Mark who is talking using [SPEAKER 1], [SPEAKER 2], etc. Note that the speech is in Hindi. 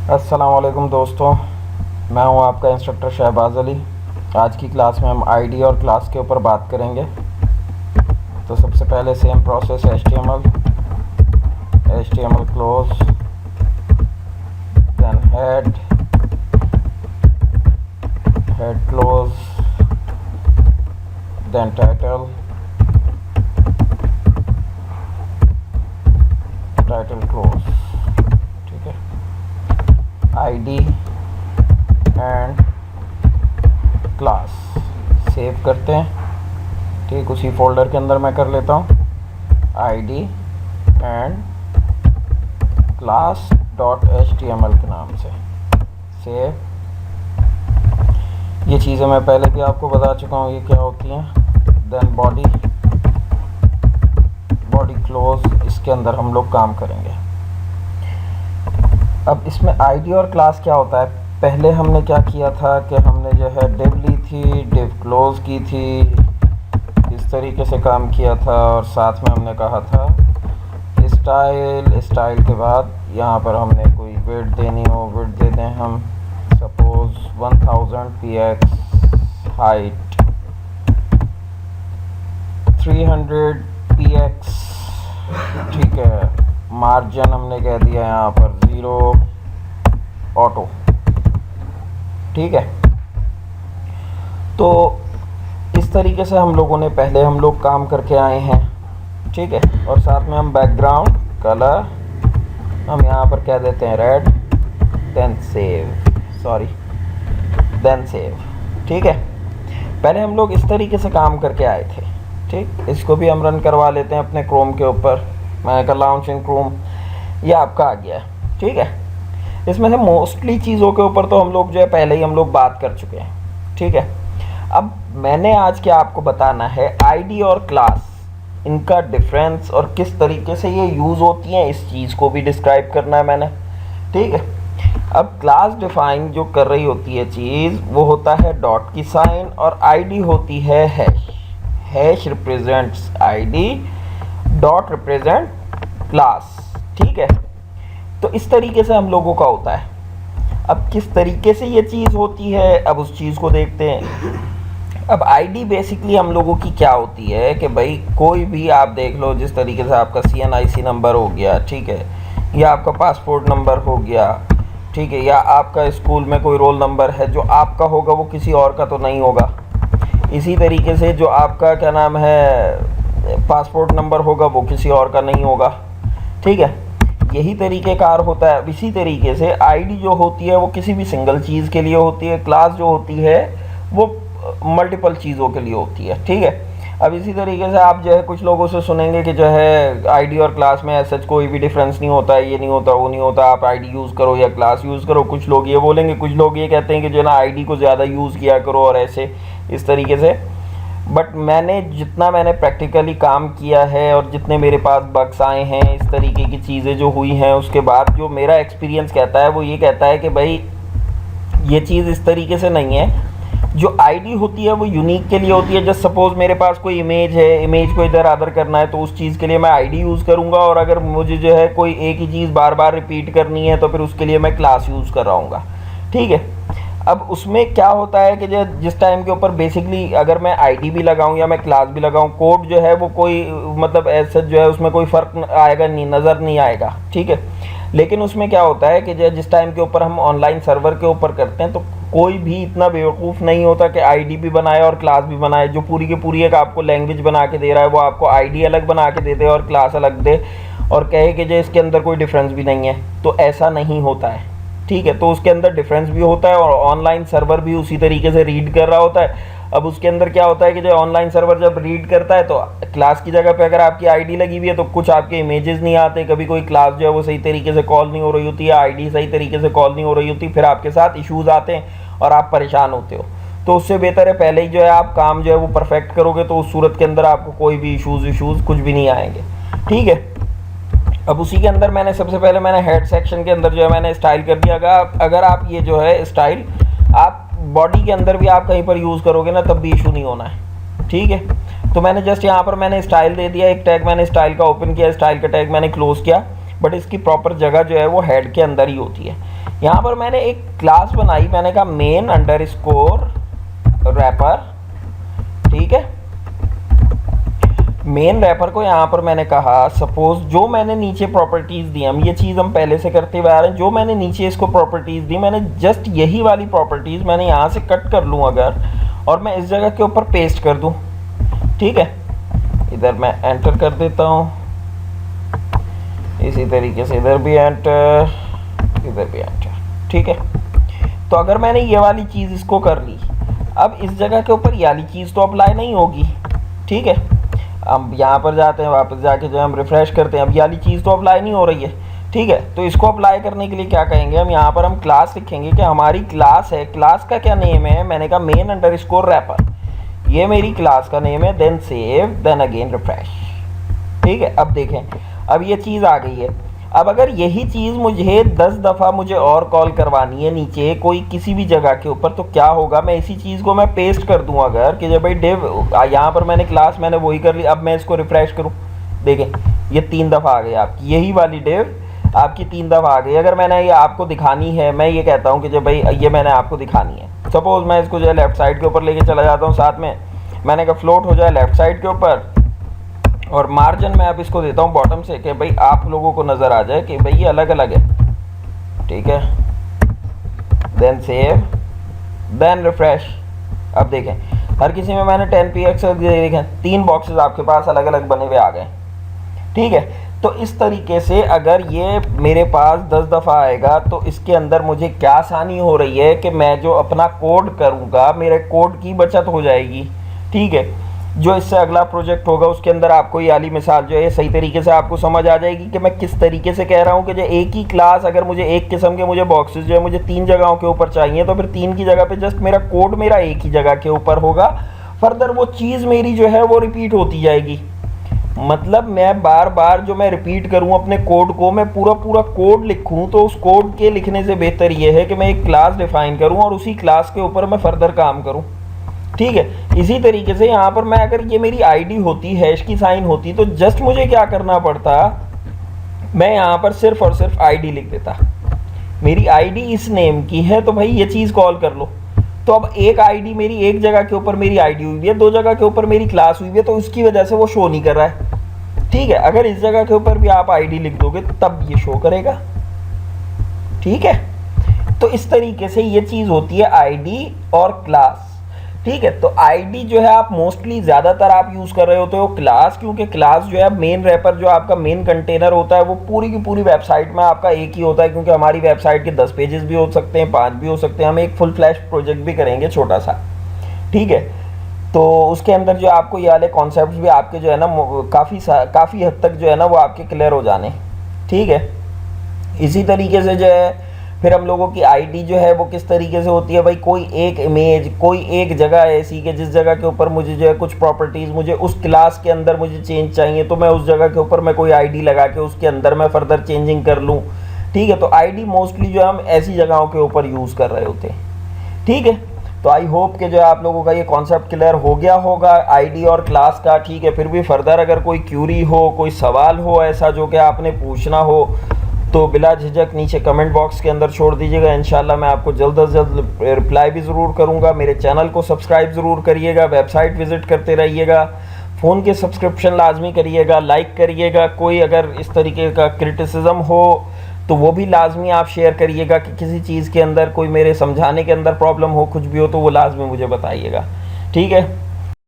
[SPEAKER 1] अस्सलाम वालेकुम दोस्तों, मैं हूं आपका इंस्ट्रक्टर शहबाज अली। आज की क्लास में हम आईडी और क्लास के ऊपर बात करेंगे। तो सबसे पहले same process H T M L close, then head close, then title close. ठीक है, आईडी एंड क्लास सेव करते हैं। ठीक, उसी फोल्डर के अंदर मैं कर लेता हूँ ID and class dot HTML के नाम से सेव। ये चीज़ें मैं पहले भी आपको बता चुका हूँ ये क्या होती हैं। देन बॉडी क्लोज, इसके अंदर हम लोग काम करेंगे। अब इसमें आईडी और क्लास क्या होता है, पहले हमने क्या किया था कि हमने जो है डिव ली थी, डिव क्लोज की थी, इस तरीके से काम किया था। और साथ में हमने कहा था स्टाइल के बाद यहाँ पर हमने कोई विड्थ देनी हो, विड्थ दे दें हम सपोज 1000 px, हाइट 300 px। ठीक है, मार्जिन हमने कह दिया यहाँ पर 0 ऑटो। ठीक है, तो इस तरीके से हम लोगों ने पहले हम लोग काम करके आए हैं। ठीक है, और साथ में हम बैकग्राउंड कलर हम यहाँ पर कह देते हैं रेड, देन सेव। ठीक है, पहले हम लोग इस तरीके से काम करके आए थे। ठीक, इसको भी हम रन करवा लेते हैं अपने क्रोम के ऊपर। मैं कर लॉन्च इन क्रोम, ये आपका आ गया है। ठीक है, इसमें से मोस्टली चीज़ों के ऊपर तो हम लोग जो है पहले ही हम लोग बात कर चुके हैं। ठीक है, अब मैंने आज क्या आपको बताना है आईडी और क्लास, इनका डिफरेंस और किस तरीके से ये यूज़ होती हैं, इस चीज़ को भी डिस्क्राइब करना है मैंने। ठीक है, अब क्लास डिफाइन जो कर रही होती है चीज़, वो होता है डॉट की साइन, और आईडी होती है hash. Hash represents ID, dot represent class. ठीक है, तो इस तरीके से हम लोगों का होता है। अब किस तरीके से ये चीज़ होती है, अब उस चीज़ को देखते हैं। अब आईडी बेसिकली हम लोगों की क्या होती है कि भाई कोई भी आप देख लो, जिस तरीके से आपका CNIC नंबर हो गया, ठीक है, या आपका पासपोर्ट नंबर हो गया, ठीक है, या आपका स्कूल में कोई रोल नंबर है, जो आपका होगा वो किसी और का तो नहीं होगा। इसी तरीके से जो आपका क्या नाम है पासपोर्ट नंबर होगा वो किसी और का नहीं होगा। ठीक है, यही तरीक़ेकार होता है। इसी तरीके से आईडी जो होती है वो किसी भी सिंगल चीज़ के लिए होती है, क्लास जो होती है वो मल्टीपल चीज़ों के लिए होती है। ठीक है, अब इसी तरीके से आप जो है कुछ लोगों से सुनेंगे कि जो है आईडी और क्लास में ऐसा कोई भी डिफरेंस नहीं होता है, ये नहीं होता, वो नहीं होता, आप आईडी यूज़ करो या क्लास यूज़ करो। कुछ लोग ये बोलेंगे, कुछ लोग ये कहते हैं कि जो है ना आईडी को ज़्यादा यूज़ किया करो और ऐसे इस तरीके से। बट जितना मैंने प्रैक्टिकली काम किया है और जितने मेरे पास बग्स आए हैं, इस तरीके की चीज़ें जो हुई हैं, उसके बाद जो मेरा एक्सपीरियंस कहता है वो ये कहता है कि भाई ये चीज़ इस तरीके से नहीं है। जो आईडी होती है वो यूनिक के लिए होती है। जस्ट सपोज़ मेरे पास कोई इमेज है, इमेज को इधर अदर करना है तो उस चीज़ के लिए मैं आईडी यूज़ करूँगा, और अगर मुझे जो है कोई एक ही चीज़ बार बार रिपीट करनी है तो फिर उसके लिए मैं क्लास यूज़ कर रहा हूँगा। ठीक है, अब उसमें क्या होता है कि जिस टाइम के ऊपर बेसिकली अगर मैं आईडी भी लगाऊं या मैं क्लास भी लगाऊं, कोड जो है वो कोई मतलब ऐसा जो है उसमें कोई फ़र्क आएगा नहीं, नज़र नहीं आएगा। ठीक है, लेकिन उसमें क्या होता है कि जिस टाइम के ऊपर हम ऑनलाइन सर्वर के ऊपर करते हैं तो कोई भी इतना बेवकूफ़ नहीं होता कि आईडी भी बनाए और क्लास भी बनाए। जो पूरी की पूरी एक आपको लैंग्वेज बना के दे रहा है वो आपको आईडी अलग बना के दे दे और क्लास अलग दे और कहे कि जो इसके अंदर कोई डिफरेंस भी नहीं है, तो ऐसा नहीं होता है। ठीक है, तो उसके अंदर डिफरेंस भी होता है और ऑनलाइन सर्वर भी उसी तरीके से रीड कर रहा होता है। अब उसके अंदर क्या होता है कि जो ऑनलाइन सर्वर जब रीड करता है तो क्लास की जगह पे अगर आपकी आईडी लगी हुई है तो कुछ आपके इमेजेस नहीं आते, कभी कोई क्लास जो है वो सही तरीके से कॉल नहीं हो रही होती है, आईडी सही तरीके से कॉल नहीं हो रही होती, फिर आपके साथ इश्यूज़ आते हैं और आप परेशान होते हो। तो उससे बेहतर है पहले ही जो है आप काम जो है वो परफेक्ट करोगे तो उस सूरत के अंदर आपको कोई भी इशूज़ कुछ भी नहीं आएंगे। ठीक है, अब उसी के अंदर मैंने सबसे पहले मैंने हेड सेक्शन के अंदर जो है मैंने स्टाइल कर दिया। अगर आप ये जो है स्टाइल आप बॉडी के अंदर भी आप कहीं पर यूज़ करोगे ना तब भी इशू नहीं होना है। ठीक है, तो मैंने जस्ट यहाँ पर मैंने स्टाइल दे दिया, एक टैग मैंने स्टाइल का ओपन किया, स्टाइल का टैग मैंने क्लोज किया। बट इसकी प्रॉपर जगह जो है वो हेड के अंदर ही होती है। यहाँ पर मैंने एक क्लास बनाई, मैंने कहा मेन अंडरस्कोर रैपर, ठीक है। मेन रैपर को यहाँ पर मैंने कहा सपोज जो मैंने नीचे प्रॉपर्टीज़ दी, हम ये चीज़ हम पहले से करते हुए आ रहे हैं, जो मैंने नीचे इसको प्रॉपर्टीज़ दी, मैंने जस्ट यही वाली प्रॉपर्टीज़ मैंने यहाँ से कट कर लूँ अगर, और मैं इस जगह के ऊपर पेस्ट कर दूँ, ठीक है। इधर मैं एंटर कर देता हूँ, इसी तरीके से इधर भी एंटर, इधर भी एंटर, ठीक है। तो अगर मैंने ये वाली चीज़ इसको कर ली, अब इस जगह के ऊपर ये वाली चीज़ तो अप्लाई नहीं होगी, ठीक है। अब यहाँ पर जाते हैं, वापस जाके जो हम रिफ़्रेश करते हैं, अब ये वाली चीज़ तो अप्लाई नहीं हो रही है, ठीक है। तो इसको अप्लाई करने के लिए क्या कहेंगे हम, यहाँ पर हम क्लास लिखेंगे कि हमारी क्लास है, क्लास का क्या नेम है, मैंने कहा मेन अंडरस्कोर रैपर, ये मेरी क्लास का नेम है, then save, then again refresh, ठीक है। अब देखें, अब ये चीज़ आ गई है। अब अगर यही चीज़ मुझे 10 दफ़ा मुझे और कॉल करवानी है नीचे कोई किसी भी जगह के ऊपर, तो क्या होगा, मैं इसी चीज़ को मैं पेस्ट कर दूँ अगर कि जब भाई डिव, यहाँ पर मैंने क्लास मैंने वही कर ली, अब मैं इसको रिफ्रेश करूँ, देखें ये 3 दफ़ा आ गई आपकी, यही वाली डिव आपकी 3 दफ़ा आ गई। अगर मैंने ये आपको दिखानी है, मैं ये कहता हूँ कि जब भाई ये मैंने आपको दिखानी है, सपोज़ मैं इसको जो है लेफ़्ट साइड के ऊपर लेके चला जाता हूँ, साथ में मैंने कहा फ्लोट हो जाए लेफ़्ट साइड के ऊपर, और मार्जिन मैं अब इसको देता हूँ बॉटम से कि भाई आप लोगों को नज़र आ जाए कि भाई ये अलग अलग है, ठीक है। Then save, then refresh. अब देखें हर किसी में मैंने 10 px देखें 3 बॉक्सेस आपके पास अलग अलग बने हुए आ गए, ठीक है। तो इस तरीके से अगर ये मेरे पास 10 दफ़ा आएगा तो इसके अंदर मुझे क्या आसानी हो रही है कि मैं जो अपना कोड करूँगा मेरे कोड की बचत हो जाएगी, ठीक है। जो इससे अगला प्रोजेक्ट होगा उसके अंदर आपको ये वाली मिसाल जो है सही तरीके से आपको समझ आ जाएगी कि मैं किस तरीके से कह रहा हूँ कि जो एक ही क्लास, अगर मुझे एक किस्म के मुझे बॉक्सेस जो है मुझे 3 जगहों के ऊपर चाहिए, तो फिर 3 की जगह पे जस्ट मेरा कोड मेरा एक ही जगह के ऊपर होगा, फर्दर वो चीज़ मेरी जो है वो रिपीट होती जाएगी। मतलब मैं बार बार जो मैं रिपीट करूँ अपने कोड को, मैं पूरा पूरा कोड लिखूँ, तो उस कोड के लिखने से बेहतर ये है कि मैं एक क्लास डिफाइन करूँ और उसी क्लास के ऊपर मैं फर्दर काम करूँ, ठीक है। इसी तरीके से यहाँ पर मैं अगर ये मेरी आईडी होती, हैश की साइन होती, तो जस्ट मुझे क्या करना पड़ता, मैं यहाँ पर सिर्फ और सिर्फ आईडी लिख देता, मेरी आईडी इस नेम की है, तो भाई ये चीज़ कॉल कर लो। तो अब एक आईडी मेरी एक जगह के ऊपर मेरी आईडी हुई है, 2 जगह के ऊपर मेरी क्लास हुई है, तो उसकी वजह से वो शो नहीं कर रहा है, ठीक है। अगर इस जगह के ऊपर भी आप आईडी लिख दोगे तब ये शो करेगा, ठीक है। तो इस तरीके से ये चीज़ होती है आईडी और क्लास, ठीक है। तो आईडी जो है आप मोस्टली ज़्यादातर आप यूज़ कर रहे होते हो क्लास, क्योंकि क्लास जो है मेन रैपर जो आपका मेन कंटेनर होता है वो पूरी की पूरी वेबसाइट में आपका एक ही होता है, क्योंकि हमारी वेबसाइट के 10 पेजेस भी हो सकते हैं, 5 भी हो सकते हैं, हम एक फुल फ्लैश प्रोजेक्ट भी करेंगे छोटा सा, ठीक है। तो उसके अंदर जो आपको ये वाले कॉन्सेप्ट भी आपके जो है ना काफ़ी हद तक जो है ना वो आपके क्लियर हो जाने, ठीक है। इसी तरीके से जो है फिर हम लोगों की आईडी जो है वो किस तरीके से होती है, भाई कोई एक इमेज, कोई एक जगह ऐसी कि जिस जगह के ऊपर मुझे जो है कुछ प्रॉपर्टीज़ मुझे उस क्लास के अंदर मुझे चेंज चाहिए, तो मैं उस जगह के ऊपर मैं कोई आईडी लगा के उसके अंदर मैं फर्दर चेंजिंग कर लूँ, ठीक है। तो आईडी मोस्टली जो हम ऐसी जगहों के ऊपर यूज़ कर रहे होते हैं, ठीक है। तो आई होप कि जो है आप लोगों का ये कॉन्सेप्ट क्लियर हो गया होगा आईडी और क्लास का, ठीक है। फिर भी फर्दर अगर कोई क्यूरी हो, कोई सवाल हो ऐसा जो कि आपने पूछना हो, तो बिला झिझक नीचे कमेंट बॉक्स के अंदर छोड़ दीजिएगा। इंशाल्लाह मैं आपको जल्द अज जल्द रिप्लाई भी ज़रूर करूँगा। मेरे चैनल को सब्सक्राइब ज़रूर करिएगा, वेबसाइट विज़िट करते रहिएगा, फ़ोन के सब्सक्रिप्शन लाजमी करिएगा, लाइक करिएगा। कोई अगर इस तरीके का क्रिटिसिज्म हो तो वो भी लाजमी आप शेयर करिएगा कि किसी चीज़ के अंदर कोई मेरे समझाने के अंदर प्रॉब्लम हो, कुछ भी हो तो वो लाजमी मुझे बताइएगा, ठीक है।